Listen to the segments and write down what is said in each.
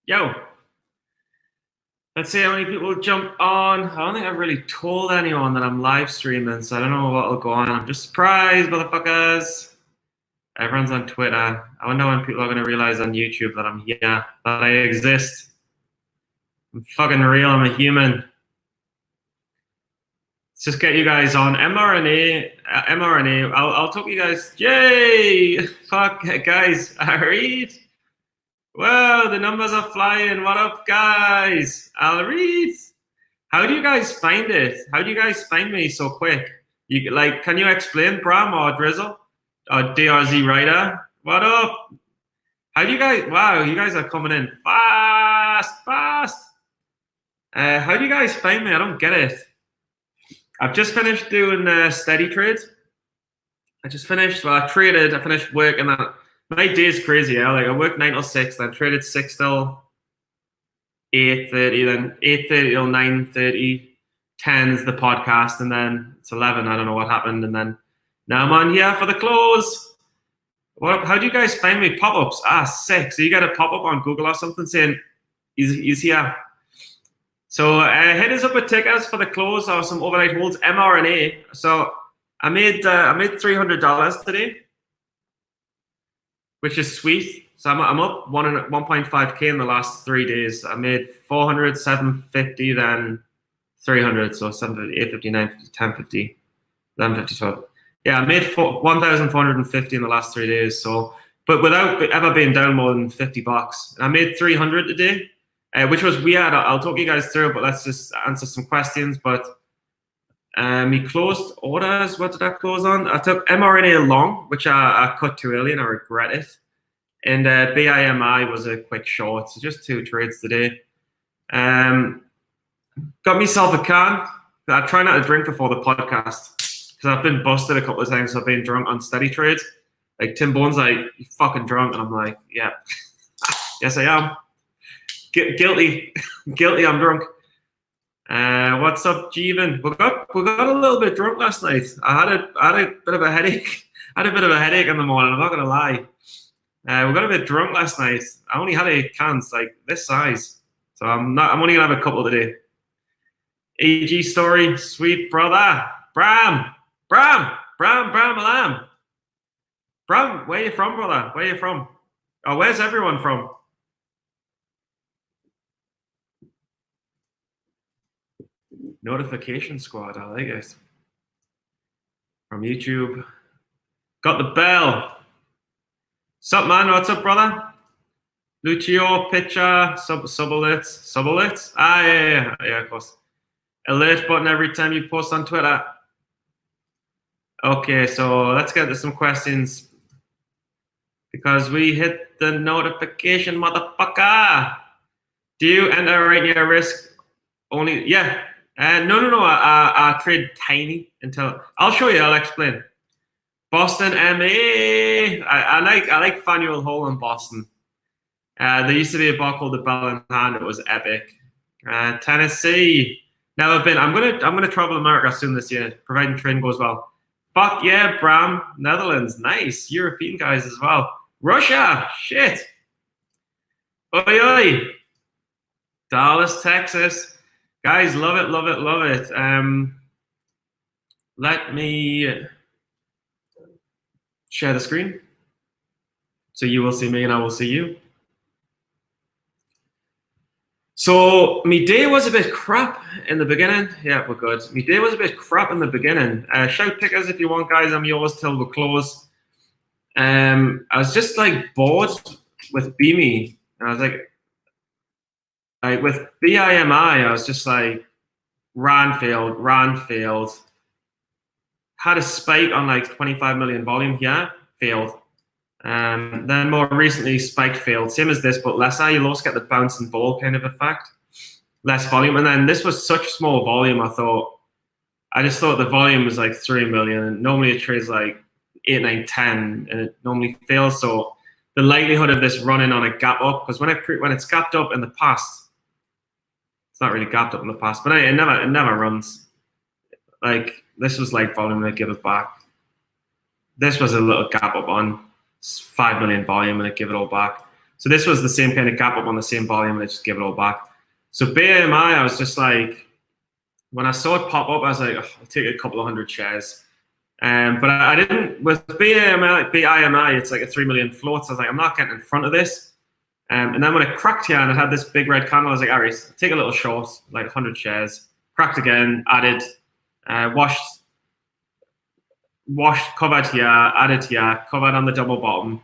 Yo, let's see how many people jump on. I don't think I've really told anyone that I'm live streaming, so I don't know what'll go on. I'm just surprised, motherfuckers. Everyone's on Twitter. I wonder when people are going to realize on YouTube that I'm here, that I exist. I'm fucking real. I'm a human. Let's just get you guys on mRNA. mRNA. I'll talk to you guys. Yay! Fuck, guys. I read. Whoa, the numbers are flying. What up, guys? I'll read. How do you guys find it? How do you guys find me so quick? You like, can you explain, Bram or Drizzle or DRZ Rider? What up? How do you guys? Wow, you guys are coming in fast, fast. How do you guys find me? I don't get it. I've just finished doing steady trade. I just finished. Well, I traded. I finished work, and my day's crazy. Yeah, like I worked 9 till 6. Then traded 6 till 8:30. Then 8:30 till 9:30. 10 is the podcast, and then it's 11. I don't know what happened, and then now I'm on here for the close. What? How do you guys find me? Pop-ups. Sick. So you got a pop-up on Google or something saying he's here. So hit us up with tickets for the close or some overnight holds. mRNA. So I made $300 today, which is sweet. So I'm up 1.5K in the last 3 days. I made 400, 750, then 300. So 750, 850, 950, 1050, 1150, 12. Yeah, I made 1,450 in the last 3 days. So, but without ever being down more than $50. And I made 300 today, which was weird. I'll talk you guys through, but let's just answer some questions. But we closed orders. What did I close on? I took mRNA long, which I cut too early, and I regret it. And BIMI was a quick short. So just 2 trades today. Got myself a can. I try not to drink before the podcast because I've been busted a couple of times. So I've been drunk on steady trades. Like Tim Bone's like, "You fucking drunk," and I'm like, "Yeah, yes I am. Guilty, guilty. I'm drunk." What's up, Jeevan? We got a little bit drunk last night. I had a bit of a headache. I had a bit of a headache in the morning. I'm not gonna lie. We got a bit drunk last night. I only had 8 cans, like this size. So I'm only gonna have a couple today. AG story, sweet brother. Bram, Alam. Bram, where you from, brother? Where you from? Oh, where's everyone from? Notification squad, I like it. From YouTube. Got the bell. Sup, man? What's up, brother? Lucio, pitcher, subalerts. Yeah, of course. Alert button every time you post on Twitter. Okay, so let's get to some questions. Because we hit the notification, motherfucker. Do you enter right near risk? Only, yeah. No. I trade tiny until I'll show you. I'll explain. Boston MA. I like Faneuil Hall in Boston. There used to be a bar called the Bell in Hand. It was epic. Tennessee. Never been. I'm gonna travel America soon this year, providing train goes well. Fuck yeah, Bram. Netherlands. Nice. European guys as well. Russia. Shit. Oi. Dallas, Texas. Guys, love it. Let me share the screen. So you will see me and I will see you. So my day was a bit crap in the beginning. Yeah, we're good. My day was a bit crap in the beginning. Shout tickets if you want, guys. I'm yours till we close. I was just like bored with BME. And I was like with BIMI, I was just like ran, failed. Had a spike on like 25 million volume here, failed. Then more recently, spike failed. Same as this, but lesser. You'll also get the bouncing ball kind of effect. Less volume. And then this was such small volume, I just thought the volume was like 3 million. And normally it trades like 8, 9, 10, and it normally fails. So the likelihood of this running on a gap up, because when it's gapped up in the past, it's not really gapped up in the past, but it never runs. Like this was like volume and it give it back. This was a little gap up on 5 million volume and it give it all back. So this was the same kind of gap up on the same volume, and I just give it all back. So BAMI, I was just like, when I saw it pop up, I was like, oh, I'll take a couple of hundred shares. But I didn't, with BIMI, it's like a 3 million float. So I was like, I'm not getting in front of this. And then when it cracked here and it had this big red candle, I was like, all right, take a little short, like 100 shares. Cracked again, added, washed, covered here, added here, covered on the double bottom.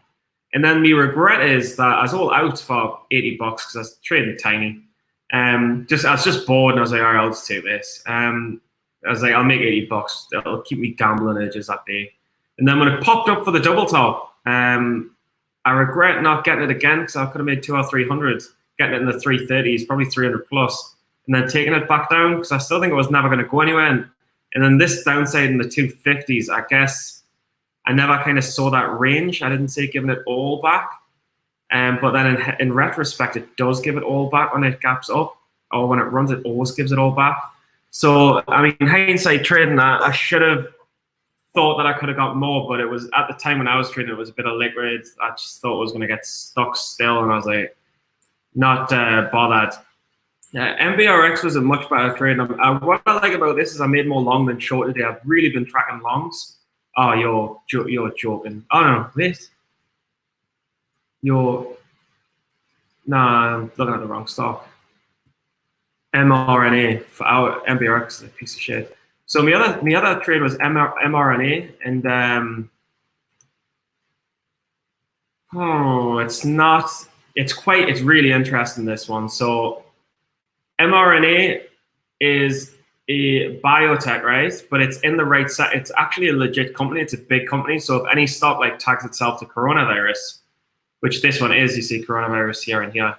And then my regret is that I was all out for 80 bucks because I was trading tiny. I was just bored, and I was like, all right, I'll just take this. I was like, I'll make 80 bucks. It'll keep me gambling edges that day. And then when it popped up for the double top, I regret not getting it again because I could have made 200 or 300, getting it in the 330s, probably 300 plus, and then taking it back down because I still think it was never going to go anywhere. And then this downside in the 250s, I guess I never kind of saw that range. I didn't say giving it all back. But then in retrospect, it does give it all back when it gaps up, or when it runs, it always gives it all back. So, I mean, hindsight trading, I should have thought that I could have got more, but it was, at the time when I was trading, it was a bit of liquid. I just thought it was going to get stuck still, and I was like, not bothered. MBRX was a much better trade. What I like about this is I made more long than short today. I've really been tracking longs. Oh, you're joking. Oh, no, wait. Nah, I'm looking at the wrong stock. mRNA for our MBRX is a piece of shit. So my other trade was mRNA, and it's really interesting, this one. So mRNA is a biotech, right? But it's in the right set. It's actually a legit company. It's a big company. So if any stock like tags itself to coronavirus, which this one is, you see coronavirus here and here,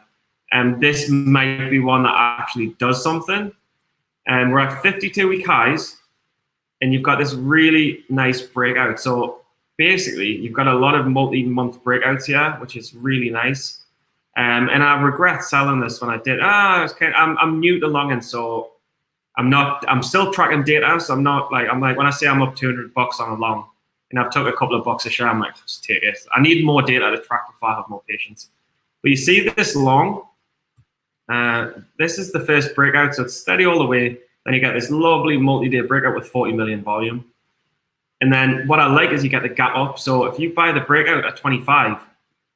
and this might be one that actually does something. And we're at 52-week highs, and you've got this really nice breakout. So basically, you've got a lot of multi-month breakouts here, which is really nice. And I regret selling this when I did. I'm new to longing, so I'm still tracking data. So I'm like when I say I'm up 200 bucks on a long, and I've took a couple of bucks a share, I'm like, just take it. I need more data to track before I have more patience. But you see this long, this is the first breakout, so it's steady all the way. Then you get this lovely multi-day breakout with 40 million volume. And then what I like is you get the gap up. So if you buy the breakout at 25,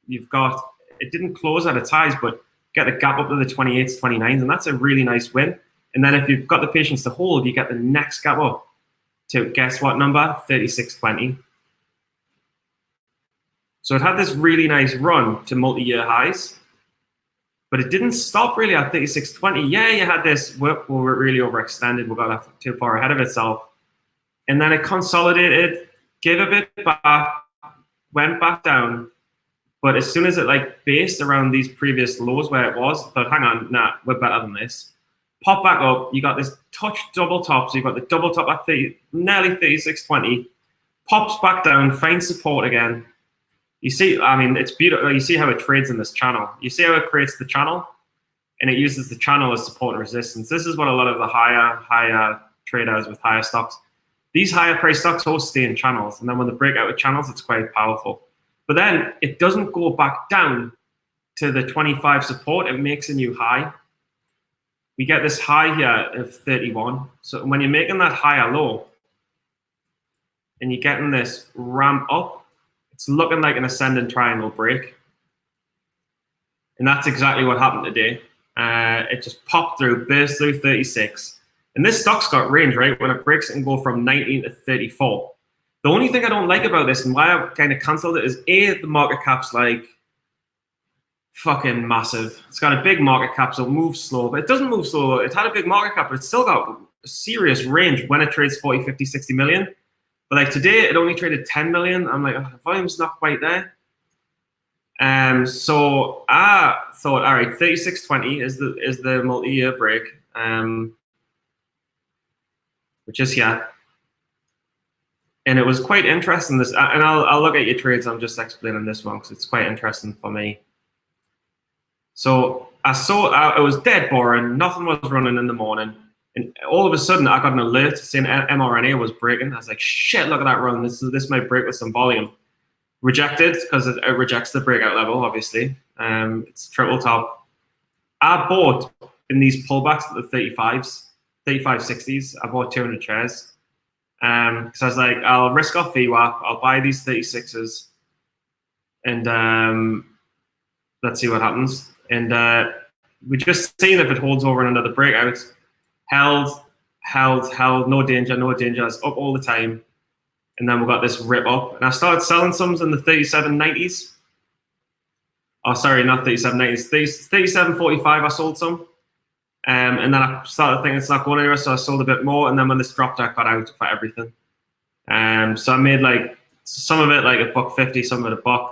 you've got, it didn't close at its highs, but get the gap up to the 28s, 29s, and that's a really nice win. And then if you've got the patience to hold, you get the next gap up to, guess what number? 36.20. So it had this really nice run to multi-year highs, but it didn't stop really at 36.20. Yeah, you had this work where we're really overextended. We got too far ahead of itself. And then it consolidated, gave a bit back, went back down. But as soon as it like based around these previous lows where it was, I thought, hang on, nah, we're better than this. Pop back up, you got this touch double top. So you've got the double top at nearly 36.20, pops back down, finds support again. You see, I mean, it's beautiful. You see how it trades in this channel. You see how it creates the channel, and it uses the channel as support and resistance. This is what a lot of the higher traders with higher stocks, these higher price stocks always stay in channels. And then when they break out with channels, it's quite powerful. But then it doesn't go back down to the 25 support. It makes a new high. We get this high here of 31. So when you're making that higher low and you're getting this ramp up, it's looking like an ascending triangle break. And that's exactly what happened today. It just popped through, burst through 36. And this stock's got range, right? When it breaks, it can go from 19 to 34. The only thing I don't like about this and why I kind of cancelled it is A, the market cap's like fucking massive. It's got a big market cap, so it moves slow, but it doesn't move slow. It had a big market cap, but it's still got a serious range when it trades 40, 50, 60 million. But like today, it only traded 10 million. I'm like, oh, the volume's not quite there. So I thought, all right, 36.20 is the multi-year break, which is here. And it was quite interesting. And I'll look at your trades. I'm just explaining this one because it's quite interesting for me. So I saw it was dead boring. Nothing was running in the morning. And all of a sudden, I got an alert saying mRNA was breaking. I was like, shit, look at that run. This might break with some volume. rejected because it rejects the breakout level, obviously. It's triple top. I bought in these pullbacks at the 35s, 3560s. I bought 200 shares. Because I was like, I'll risk off VWAP, I'll buy these 36s, and let's see what happens. And we just seen if it holds over in another breakout. Held, no danger, no danger. It's up all the time. And then we got this rip up. And I started selling some in the 37.90s. Oh, sorry, not 37.90s. 37.45 I sold some. And then I started thinking it's not going anywhere, so I sold a bit more. And then when this dropped, I got out for everything. So I made like some of it like $1.50, some of it $1.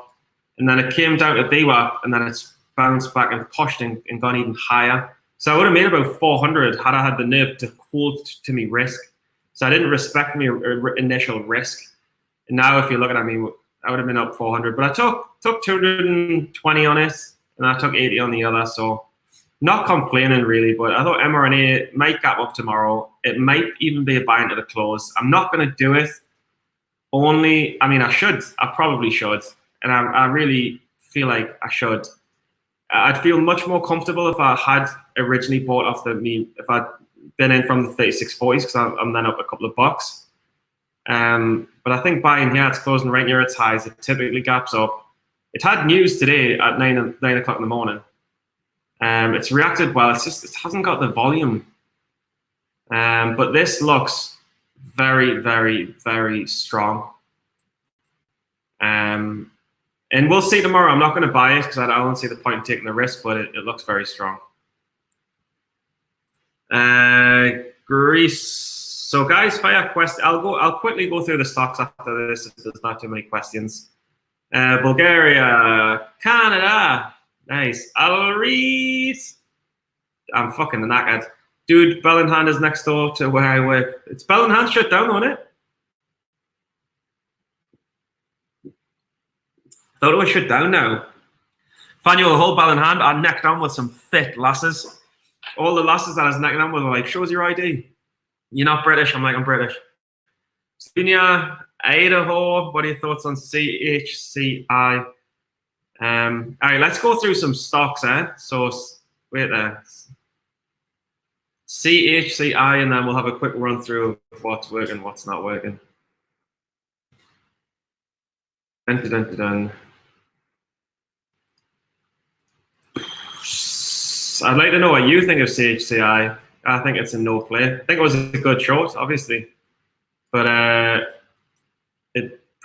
And then it came down to VWAP, and then it's bounced back and pushed and gone even higher. So I would have made about 400 had I had the nerve to quote to me risk. So I didn't respect my initial risk. And now if you're looking at me, I would have been up 400. But I took 220 on it, and I took 80 on the other. So not complaining really, but I thought mRNA might gap up tomorrow. It might even be a buy into the close. I'm not going to do it. I mean, I should. I probably should. And I really feel like I should. I'd feel much more comfortable if I had originally bought off if I'd been in from the 36.40s, because I'm then up a couple of bucks. But I think buying here, it's closing right near its highs. It typically gaps up. It had news today at 9 o'clock in the morning. It's reacted well. It's just it hasn't got the volume. But this looks very, very, very strong. And we'll see tomorrow. I'm not going to buy it because I don't see the point in taking the risk, but it looks very strong. Greece. So guys, fire quest. I'll quickly go through the stocks after this if there's not too many questions. Bulgaria, Canada. Nice. I'll read. I'm fucking knackered. Dude, Bell in Hand is next door to where I work. It's Bell in Hand shut down, on it? Thought it was shut down now. Faneuil Hall, Bell in Hand, I necked on with some fit lasses. All the lasses that I was necking on with were like, shows your ID. You're not British. I'm like, I'm British. Slovenia, Idaho, what are your thoughts on CHCI? All right, let's go through some stocks, So, wait there. CHCI, and then we'll have a quick run through of what's working, what's not working. Dun. I'd like to know what you think of CHCI. I think it's a no play. I think it was a good short, obviously, but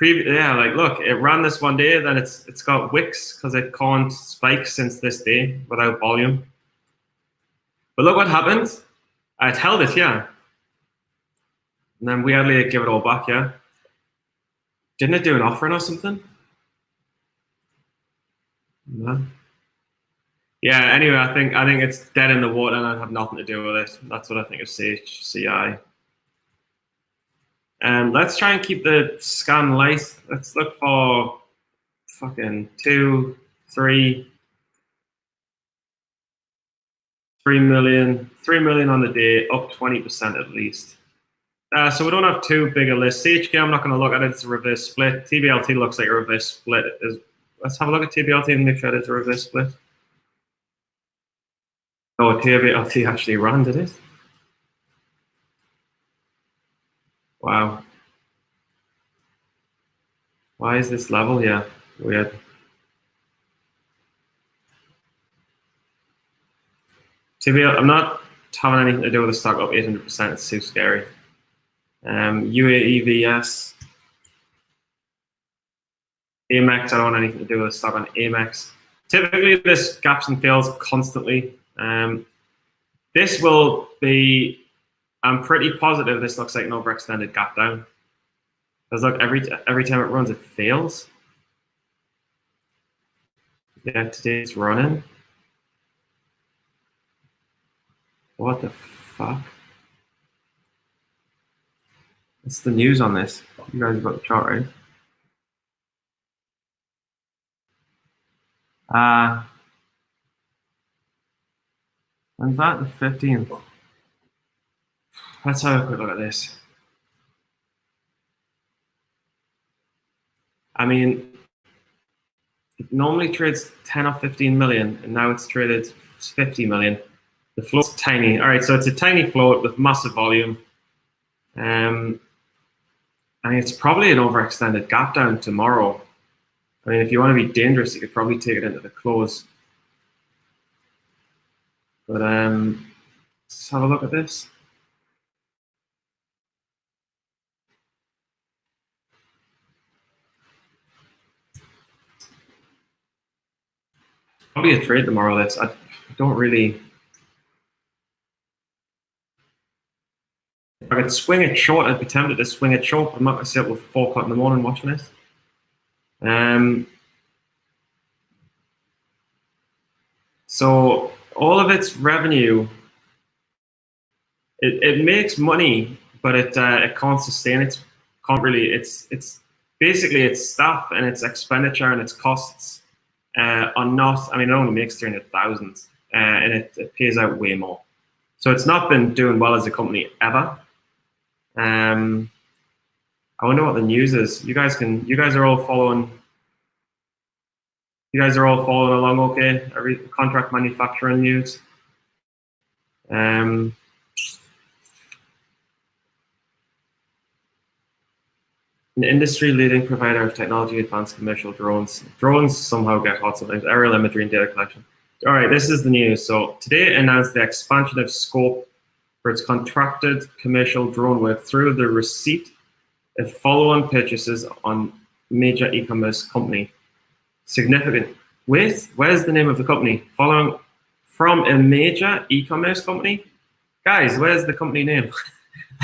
look, it ran this one day, then it's got wicks because it can't spike since this day without volume. But look what happened. I'd held it, yeah, and then weirdly it gave it all back, yeah. Didn't it do an offering or something? No. Yeah, anyway, I think it's dead in the water and I have nothing to do with it. That's what I think of CHCI. Let's try and keep the scan light. Let's look for fucking 2, 3 million. 3 million on the day, up 20% at least. So we don't have too big a list. CHK, I'm not going to look at it. It's a reverse split. TBLT looks like a reverse split. Let's have a look at TBLT and make sure it's a reverse split. Oh, TBLT actually ran, did it? Wow. Why is this level here? Weird. TBL, I'm not having anything to do with the stock up 800%. It's too scary. UAEVS. Amex, I don't want anything to do with the stock on Amex. Typically, this gaps and fills constantly. This will be, I'm pretty positive this looks like an overextended gap down. Because look, every time it runs, it fails. Yeah, today it's running. What the fuck? What's the news on this? You guys have got the chart, right? When's that? The 15th. Let's have a quick look at this. I mean, It normally trades 10 or 15 million, and now it's traded 50 million. The float's tiny. All right, so it's a tiny float with massive volume. I mean, it's probably an overextended gap down tomorrow. I mean, if you want to be dangerous, you could probably take it into the close. But let's have a look at this. Probably a trade tomorrow. I don't really. If I could swing it short, I'd be tempted to swing it short. I'm not going to sit with 4 o'clock in the morning watching it. So all of its revenue, it makes money, but it can't sustain it. Can't really. It's basically its staff and its expenditure and its costs are not. I mean, it only makes 300,000, and it pays out way more. So it's not been doing well as a company ever. I wonder what the news is. You guys are all following. You guys are all following along, okay? Contract manufacturing news. An industry-leading provider of technology advanced commercial drones. Drones somehow get hot sometimes. Aerial imagery and data collection. All right, this is the news. So today it announced the expansion of scope for its contracted commercial drone work through the receipt of follow-on purchases on major e-commerce company. Significant. Wait, where's the name of the company? Following from a major e-commerce company? Guys, where's the company name?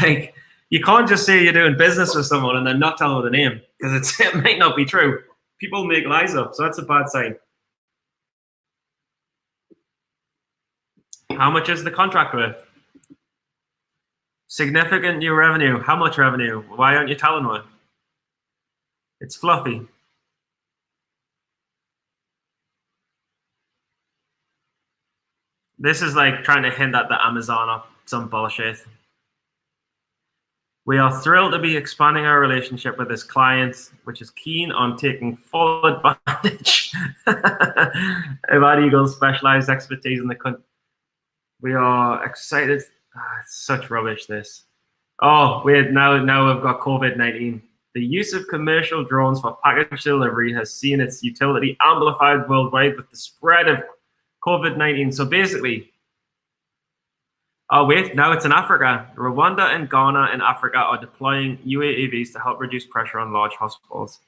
Like, you can't just say you're doing business with someone and then not tell them the name, because it might not be true. People make lies up, so that's a bad sign. How much is the contract worth? Significant new revenue. How much revenue? Why aren't you telling me? It's fluffy. This is like trying to hint at the Amazon or some bullshit. We are thrilled to be expanding our relationship with this client, which is keen on taking full advantage of our Eagle's specialized expertise in the country. We are excited. It's such rubbish, this. Oh, now we've got COVID-19. The use of commercial drones for package delivery has seen its utility amplified worldwide with the spread of COVID-19. So basically, oh wait, now it's in Africa. Rwanda and Ghana in Africa are deploying UAVs to help reduce pressure on large hospitals.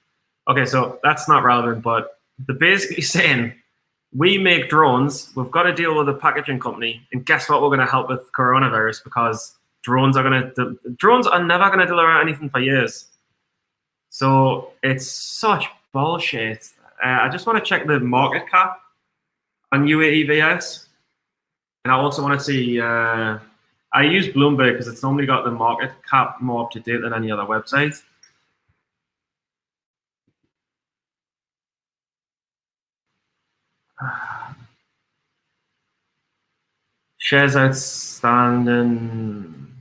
Okay, so that's not relevant, but they're basically saying, we make drones, we've got to deal with a packaging company, and guess what, we're going to help with coronavirus, because drones are never going to deliver anything for years. So it's such bullshit. I just want to check the market cap on UAVs. And I also want to see, I use Bloomberg because it's normally got the market cap more up to date than any other website. Shares outstanding.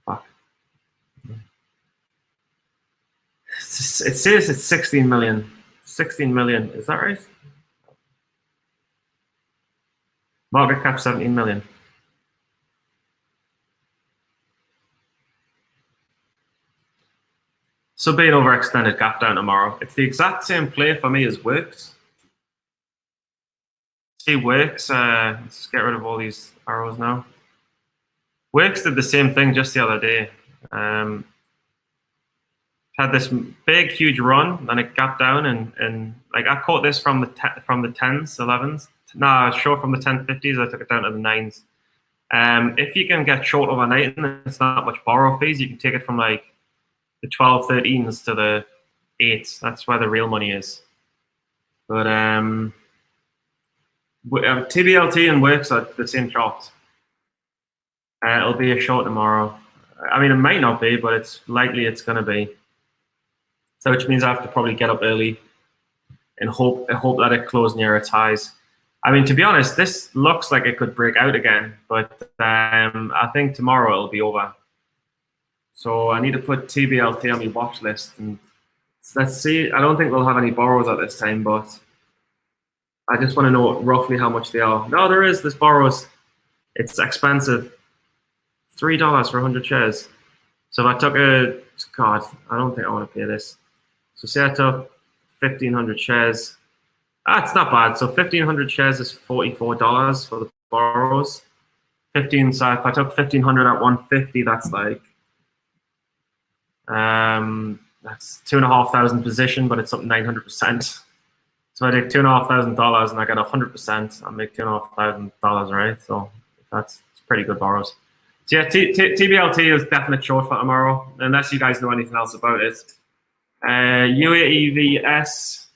Fuck. It says it's 16 million. 16 million, is that right? Market cap 17 million. So being overextended gap down tomorrow. It's the exact same play for me as Works. See Works, let's get rid of all these arrows now. Works did the same thing just the other day. Had this big, huge run, then it gapped down, and like I caught this from the 10s, 11s. No, short from the 1050s. I took it down to the 9s. If you can get short overnight and it's not much borrow fees, you can take it from like the 12, 13s to the 8s. That's where the real money is. But TBLT and Works are the same charts. It'll be a short tomorrow. I mean, it might not be, but it's likely it's going to be. So which means I have to probably get up early and hope that it closed near its highs. I mean, to be honest, this looks like it could break out again, but I think tomorrow it'll be over. So I need to put TBLT on my watch list and let's see. I don't think we'll have any borrows at this time, but I just want to know roughly how much they are. No, there is. This borrows. It's expensive. $3 for 100 shares. So if I took God, I don't think I want to pay this. So say I took 1,500 shares. It's not bad. So 1,500 shares is $44 for the borrows. So if I took 1,500 at 150, that's like that's $2,500 position, but it's up 900%. So I take $2,500 and I get 100%. I make $2,500, right? So that's pretty good borrows. So yeah, TBLT is definite short for tomorrow, unless you guys know anything else about it. UAEVS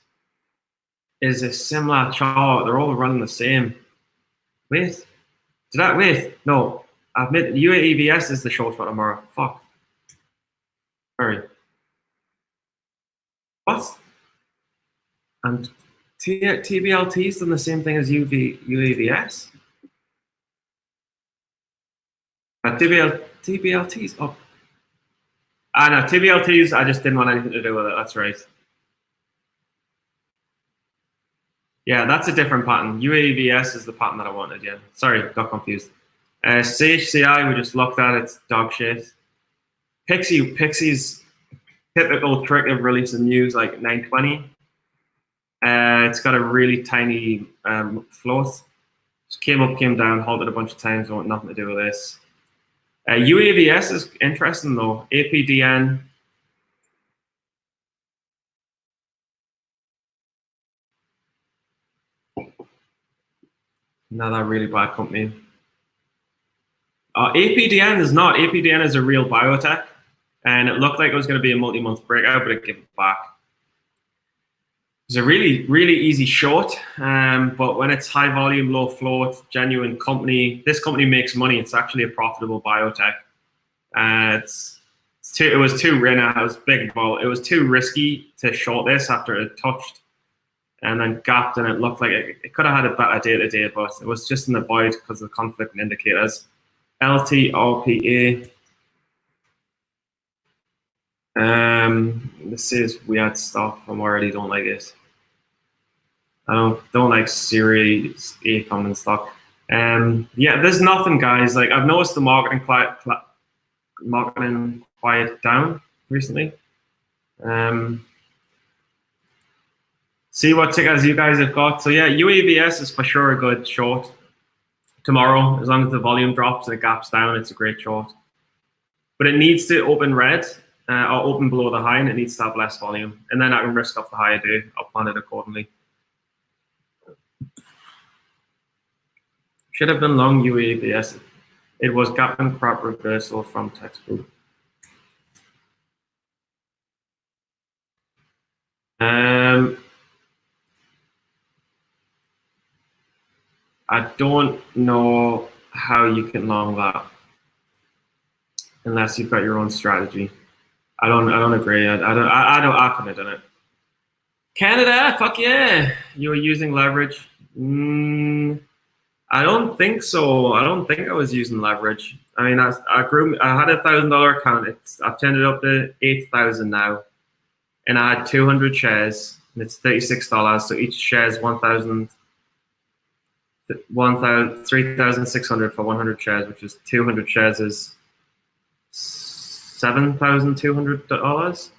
is a similar chart. They're all running the same. Wait, no, I admit UAEVS is the short for tomorrow. Fuck. Sorry. What? And TBLT is done the same thing as UAVS? TBLT's up. No, TBLTs, I just didn't want anything to do with it. That's right. Yeah, that's a different pattern. UAVS is the pattern that I wanted, yeah. Sorry, got confused. CHCI, we just looked at, it's dog shit. Pixie's typical trick of releasing news like 920. It's got a really tiny float. Just came up, came down, halted a bunch of times, want nothing to do with this. UAVS is interesting though. APDN. Another really bad company. APDN is not. APDN is a real biotech, and it looked like it was going to be a multi-month breakout, but it gave it back. It's a really, really easy short, but when it's high volume, low float, genuine company, this company makes money. It's actually a profitable biotech. It was too big. Well, it was too risky to short this after it touched and then gapped, and it looked like it could have had a better day today, but it was just in the void because of the conflicting indicators. LTRPA. This is weird stuff. I already don't like it. I don't like Series A common stock. Yeah, there's nothing, guys. Like I've noticed the marketing quiet down recently. See what tickers you guys have got. So yeah, UAVS is for sure a good short tomorrow. As long as the volume drops and it gaps down, it's a great short. But it needs to open red or open below the high, and it needs to have less volume. And then I can risk off the high I do. I'll plan it accordingly. Should have been long UAVS. It was gap and crap reversal from textbook. I don't know how you can long that unless you've got your own strategy. I don't agree. I couldn't have done it. Canada, fuck yeah! You were using leverage. I don't think so. I don't think I was using leverage. I mean, I had a $1,000 account. I've turned it up to 8,000 now, and I had 200 shares, and it's $36. So each share is 3,600 for 100 shares, which is 200 shares is $7,200.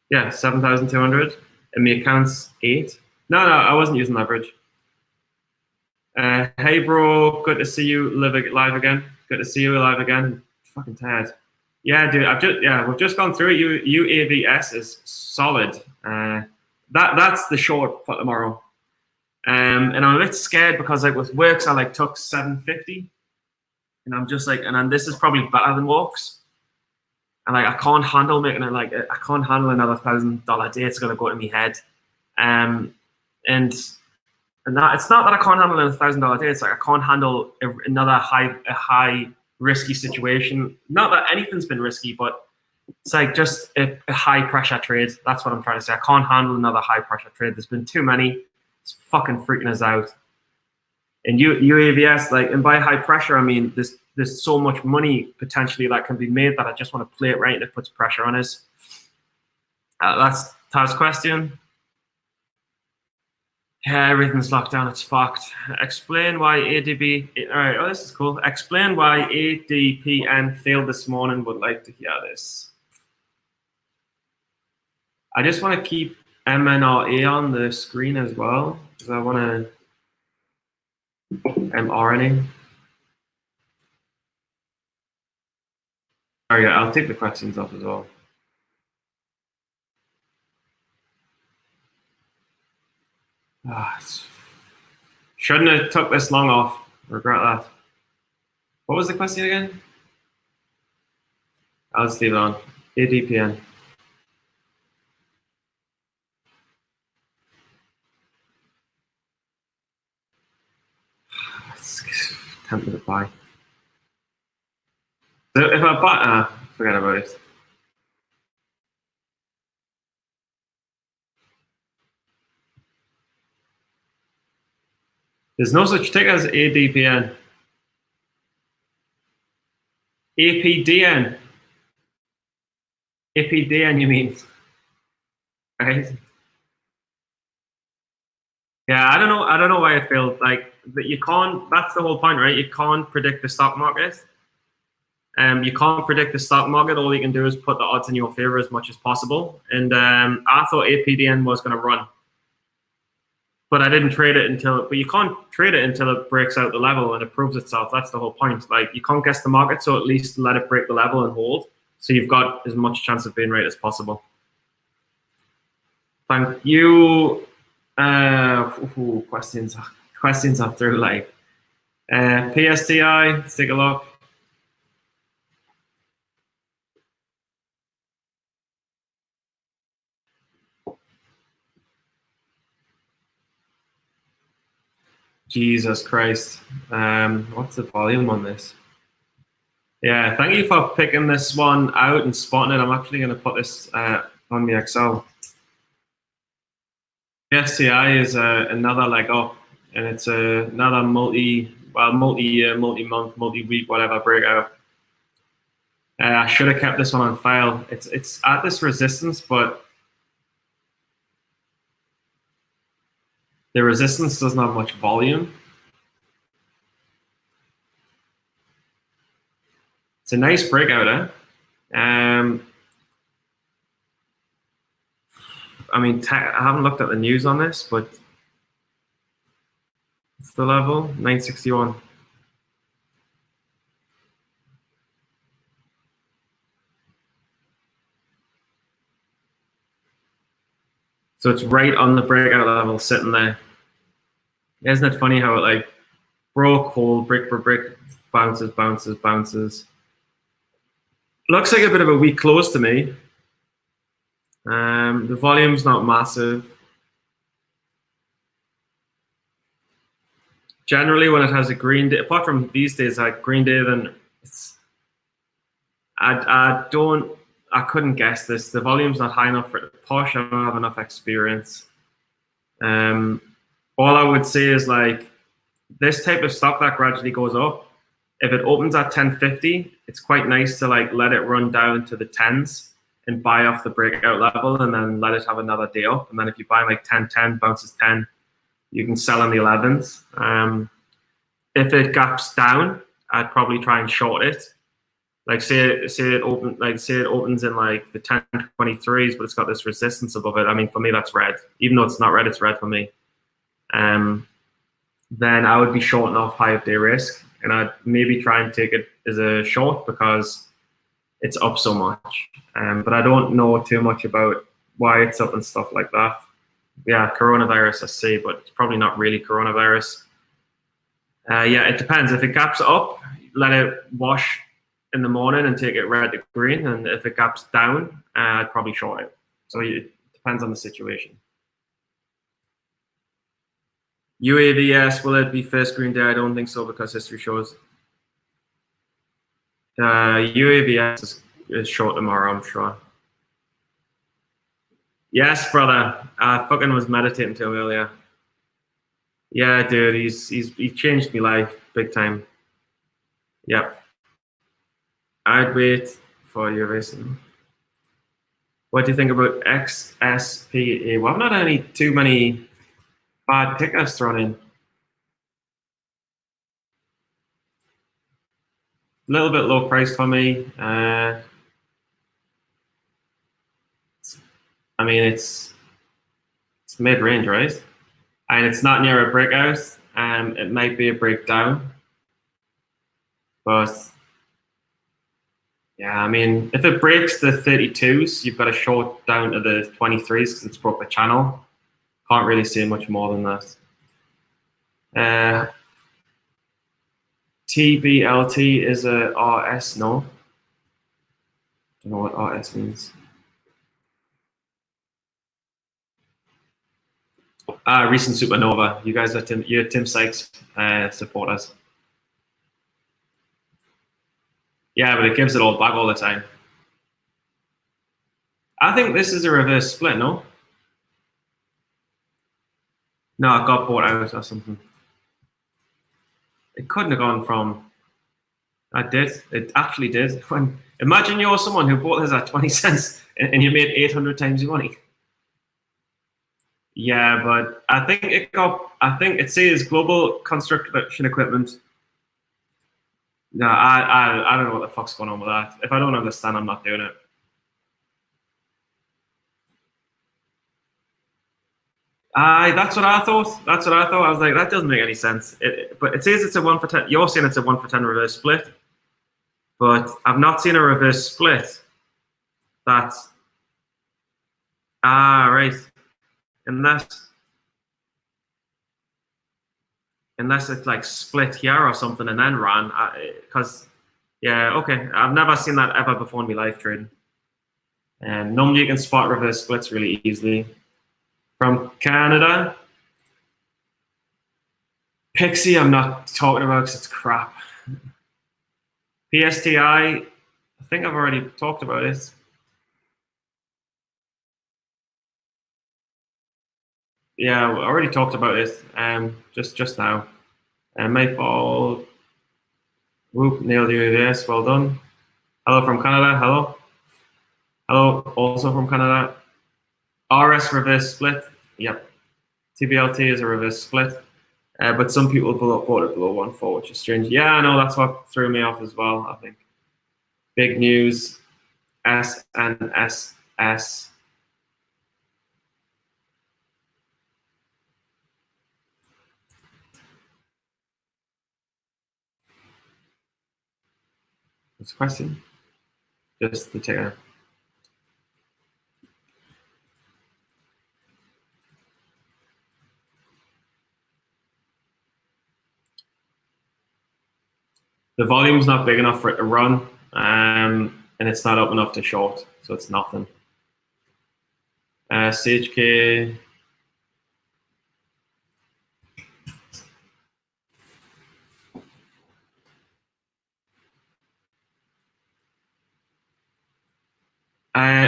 Yeah, 7,200. And the account's 8. No, I wasn't using leverage. Hey, bro, good to see you live again. Good to see you alive again. Fucking tired. Yeah, dude. We've just gone through it. UAVS is solid. That's the short for tomorrow. And I'm a bit scared because like with Works, I like took 750, and I'm just like, and then this is probably better than Works, and like I can't handle making it. Like I can't handle another $1,000 day. It's gonna go to my head, and that it's not that I can't handle a $1,000 day. It's like I can't handle another high risky situation. Not that anything's been risky, but it's like just a high pressure trade. That's what I'm trying to say. I can't handle another high pressure trade. There's been too many. It's fucking freaking us out. And UAVS, like, and by high pressure, I mean there's so much money potentially that can be made that I just want to play it right and it puts pressure on us. That's Taz's question. Yeah, everything's locked down. It's fucked. Explain why ADB. All right. Oh, this is cool. Explain why ADPN failed this morning. Would like to hear this. I just want to keep mRNA on the screen as well because I want to mRNA. All right, I'll take the questions up as well. Shouldn't have took this long off. Regret that. What was the question again? I'll just leave it on. ADPN. Tempted to buy. So if I buy, forget about it. There's no such thing as ADPN. APDN. APDN, you mean? Right? Yeah, I don't know. I don't know why it failed. Like, but you can't. That's the whole point, right? You can't predict the stock market. You can't predict the stock market. All you can do is put the odds in your favor as much as possible. And I thought APDN was going to run, but I didn't trade it until. But you can't trade it until it breaks out the level and it proves itself. That's the whole point. Like, you can't guess the market, so at least let it break the level and hold. So you've got as much chance of being right as possible. Thank you. Questions are through like PSTI. Let's take a look. Jesus Christ. What's the volume on this? Yeah, thank you for picking this one out and spotting it. I'm actually going to put this on the Excel. PSTI is another leg up, and it's another multi-year, multi-month, multi-week, whatever breakout. I should have kept this one on file. It's at this resistance, but the resistance doesn't have much volume. It's a nice breakout, eh? I mean, I haven't looked at the news on this, but it's the level 961. So it's right on the breakout level, sitting there. Isn't it funny how it like broke, hold, brick for brick, bounces, bounces, bounces. Looks like a bit of a weak close to me. The volume's not massive. Generally, when it has a green day, apart from these days, like green day, then I couldn't guess this. The volume's not high enough for the push. I don't have enough experience. All I would say is like this type of stock that gradually goes up. If it opens at 1050, it's quite nice to like let it run down to the 10s and buy off the breakout level and then let it have another day up. And then if you buy like 1010, bounces 10, you can sell on the 11s. If it gaps down, I'd probably try and short it. Like say it opens in like the 1023s, but it's got this resistance above it. I mean, for me, that's red. Even though it's not red, it's red for me. Then I would be shorting off high up day risk, and I'd maybe try and take it as a short because it's up so much. But I don't know too much about why it's up and stuff like that. Yeah, coronavirus, I see, but it's probably not really coronavirus. Yeah, it depends. If it gaps up, let it wash in the morning and take it red to green. And if it gaps down, I'd probably short it. So it depends on the situation. UAVS, will it be first green day? I don't think so because history shows. UAVS is short tomorrow, I'm sure. Yes, brother. I fucking was meditating to him earlier. Yeah, dude, he changed my life big time. Yep. I'd wait for you, Racing. What do you think about XSPA? Well, I've not had too many bad tickers thrown in. A little bit low price for me. I mean, it's mid range, right? And it's not near a breakout. It might be a breakdown, but yeah, I mean, if it breaks the 32s, you've got to short down to the 23s because it's broke the channel. Can't really see much more than that. TBLT is a RS, no? Don't know what RS means. Recent supernova. You guys are you're Tim Sykes supporters. Yeah, but it gives it all back all the time. I think this is a reverse split, no? No, it got bought out or something. It couldn't have gone from. It did. It actually did. Imagine you're someone who bought this at 20 cents and you made 800 times your money. Yeah, but I think it says global construction equipment. No, I don't know what the fuck's going on with that. If I don't understand, I'm not doing it. That's what I thought. That's what I thought. I was like, that doesn't make any sense. But it says it's a 1 for 10. You're saying it's a 1 for 10 reverse split, but I've not seen a reverse split. That's right. Unless it's like split here or something and then ran, because yeah, okay. I've never seen that ever before in my life trading. And normally you can spot reverse splits really easily. From Canada, Pixie, I'm not talking about because it's crap. PSTI, I think I've already talked about it. Yeah, I already talked about it. Just now. My fault. Whoop, nailed you. Yes, well done. Hello from Canada. Hello. Hello, also from Canada. RS reverse split. Yep. TBLT is a reverse split. But some people bought it below 1.4, which is strange. Yeah, I know, that's what threw me off as well, I think. Big news. S and SS. What's the question? Just the ticker. The volume's not big enough for it to run, and it's not up enough to short, so it's nothing. CHK.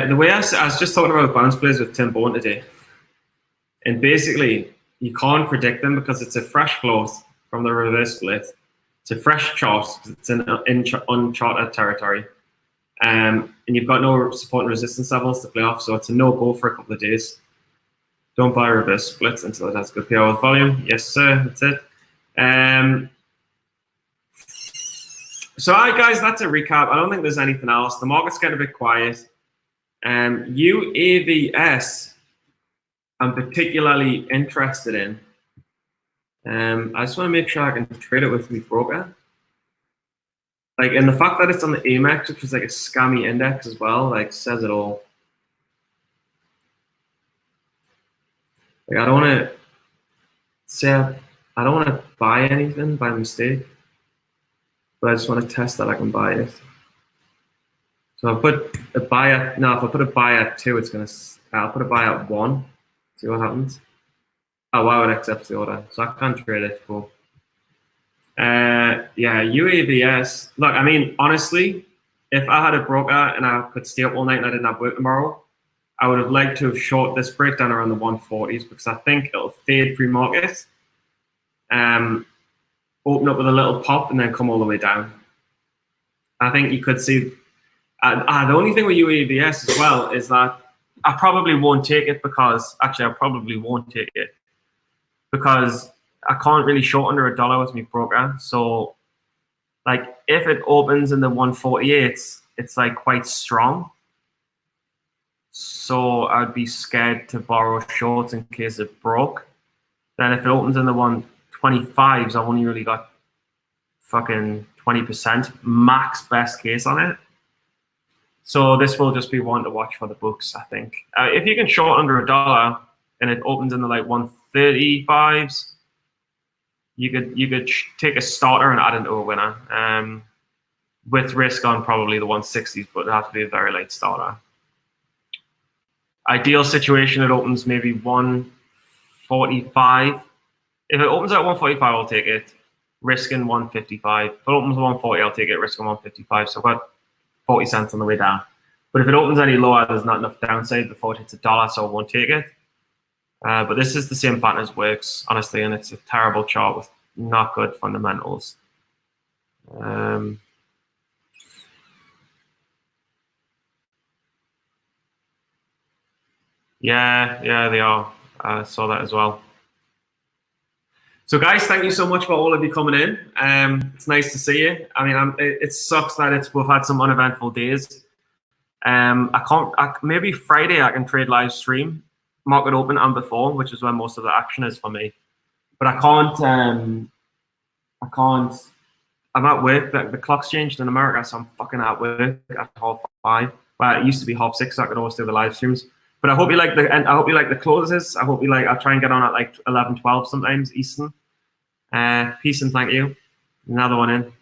The way I was just talking about bounce plays with Tim Bourne today, and basically you can't predict them because it's a fresh float from the reverse split. It's a fresh chart because it's in uncharted territory, and you've got no support and resistance levels to play off, so it's a no-go for a couple of days. Don't buy reverse splits until it has good PR with volume. Yes, sir. That's it. So, guys, that's a recap. I don't think there's anything else. The market's getting a bit quiet. UAVS, I'm particularly interested in. I just want to make sure I can trade it with my broker. Like, and the fact that it's on the AMEX, which is like a scammy index as well, like, says it all. Like, I don't want to buy anything by mistake, but I just want to test that I can buy it. So I'll put a buy at, no, if I put a buy at 2, it's going to, I'll put a buy at 1, see what happens. Oh, wow, it accepts the order. So I can't trade it, cool. Yeah, UAVS. Look, I mean, honestly, if I had a broker and I could stay up all night and I didn't have work tomorrow, I would have liked to have short this breakdown around the 140s because I think it'll fade pre-market, open up with a little pop and then come all the way down. I think you could see. The only thing with UAVS as well is that I probably won't take it because actually I probably won't take it because I can't really short under $1 with my broker. So like if it opens in the 148s, it's like quite strong. So I'd be scared to borrow shorts in case it broke. Then if it opens in the 125s, I've only really got fucking 20% max best case on it. So this will just be one to watch for the books, I think. If you can short under $1 and it opens in the like 135s, you could take a starter and add into a winner with risk on probably the 160s, but it'd have to be a very late starter. Ideal situation, it opens maybe 145. If it opens at 145, I'll take it. Risking 155. If it opens at 140, I'll take it. Risking 155. So I've got 40 cents on the way down. But if it opens any lower, there's not enough downside before it hits $1, so I won't take it. But this is the same pattern as works, honestly, and it's a terrible chart with not good fundamentals. Yeah, they are. I saw that as well. So guys, thank you so much for all of you coming in. It's nice to see you. I mean, it sucks that we've had some uneventful days. Maybe Friday I can trade live stream, market open and before, which is when most of the action is for me. But I can't. I'm at work. The clock's changed in America, so I'm fucking at work at 5:30. Well, it used to be 6:30, so I could always do the live streams. But I hope you like the closes. I hope you like. I'll try and get on at like 11, 12 sometimes Eastern. Peace and thank you. Another one in.